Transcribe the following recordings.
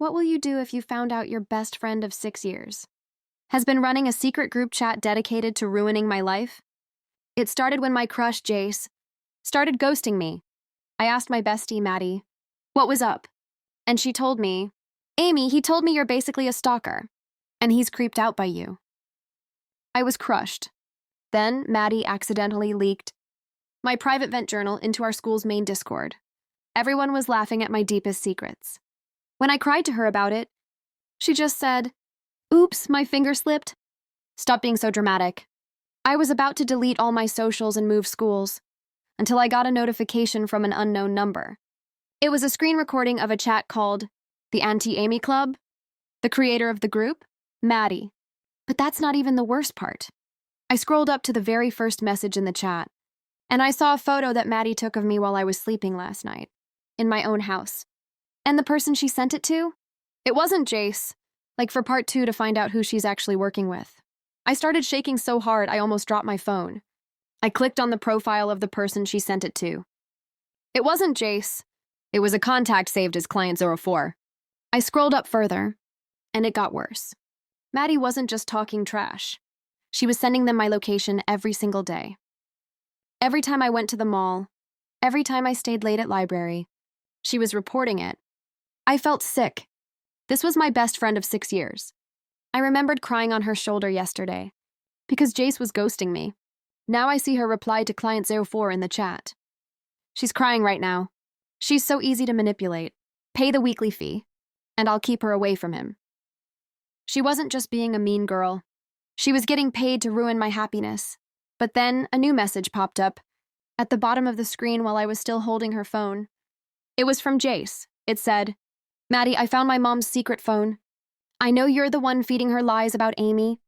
What will you do if you found out your best friend of 6 years has been running a secret group chat dedicated to ruining my life? It started when my crush, Jace, started ghosting me. I asked my bestie, Maddie, what was up? And she told me, Amy, he told me you're basically a stalker, and he's creeped out by you. I was crushed. Then Maddie accidentally leaked my private vent journal into our school's main Discord. Everyone was laughing at my deepest secrets. When I cried to her about it, she just said, "Oops, my finger slipped." Stop being so dramatic. I was about to delete all my socials and move schools until I got a notification from an unknown number. It was a screen recording of a chat called the Anti-Amy Club, the creator of the group, Maddie. But that's not even the worst part. I scrolled up to the very first message in the chat, and I saw a photo that Maddie took of me while I was sleeping last night, in my own house. And the person she sent it to? It wasn't Jace, like for part 2 to find out who she's actually working with. I started shaking so hard I almost dropped my phone. I clicked on the profile of the person she sent it to. It wasn't Jace. It was a contact saved as Client 04. I scrolled up further, and it got worse. Maddie wasn't just talking trash. She was sending them my location every single day. Every time I went to the mall, every time I stayed late at library, she was reporting it. I felt sick. This was my best friend of 6 years. I remembered crying on her shoulder yesterday, because Jace was ghosting me. Now I see her reply to Client 04 in the chat. She's crying right now. She's so easy to manipulate. Pay the weekly fee, and I'll keep her away from him. She wasn't just being a mean girl. She was getting paid to ruin my happiness. But then a new message popped up at the bottom of the screen while I was still holding her phone. It was from Jace. It said, "Maddie, I found my mom's secret phone. I know you're the one feeding her lies about Amy.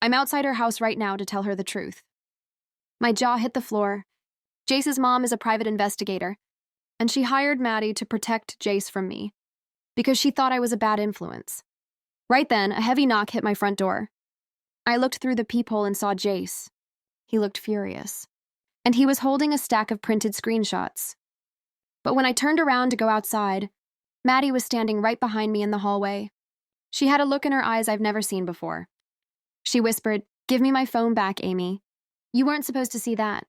I'm outside her house right now to tell her the truth." My jaw hit the floor. Jace's mom is a private investigator, and she hired Maddie to protect Jace from me because she thought I was a bad influence. Right then, a heavy knock hit my front door. I looked through the peephole and saw Jace. He looked furious, and he was holding a stack of printed screenshots. But when I turned around to go outside, Maddie was standing right behind me in the hallway. She had a look in her eyes I've never seen before. She whispered, "Give me my phone back, Amy. You weren't supposed to see that."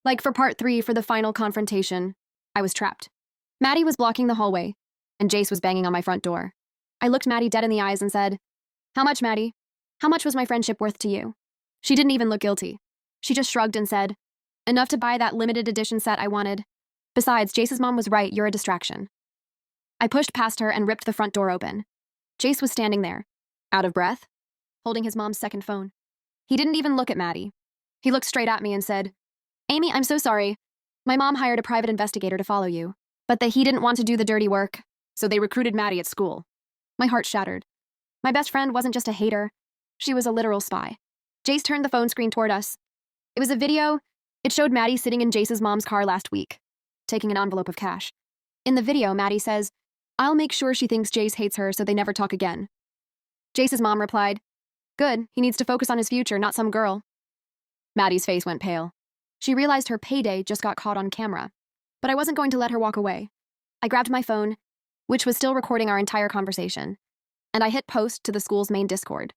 Like for part 3 for the final confrontation, I was trapped. Maddie was blocking the hallway, and Jace was banging on my front door. I looked Maddie dead in the eyes and said, "How much, Maddie? How much was my friendship worth to you?" She didn't even look guilty. She just shrugged and said, "Enough to buy that limited edition set I wanted. Besides, Jace's mom was right, you're a distraction." I pushed past her and ripped the front door open. Jace was standing there, out of breath, holding his mom's second phone. He didn't even look at Maddie. He looked straight at me and said, "Amy, I'm so sorry. My mom hired a private investigator to follow you, but he didn't want to do the dirty work, so they recruited Maddie at school." My heart shattered. My best friend wasn't just a hater. She was a literal spy. Jace turned the phone screen toward us. It was a video. It showed Maddie sitting in Jace's mom's car last week, taking an envelope of cash. In the video, Maddie says, "I'll make sure she thinks Jace hates her so they never talk again." Jace's mom replied, "Good, he needs to focus on his future, not some girl." Maddie's face went pale. She realized her payday just got caught on camera. But I wasn't going to let her walk away. I grabbed my phone, which was still recording our entire conversation, and I hit post to the school's main Discord.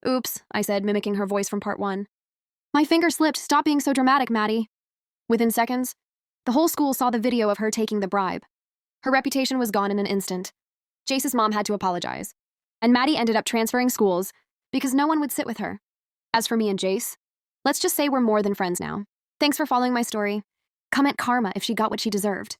"Oops," I said, mimicking her voice from part 1. "My finger slipped. Stop being so dramatic, Maddie." Within seconds, the whole school saw the video of her taking the bribe. Her reputation was gone in an instant. Jace's mom had to apologize, and Maddie ended up transferring schools because no one would sit with her. As for me and Jace, let's just say we're more than friends now. Thanks for following my story. Comment karma if she got what she deserved.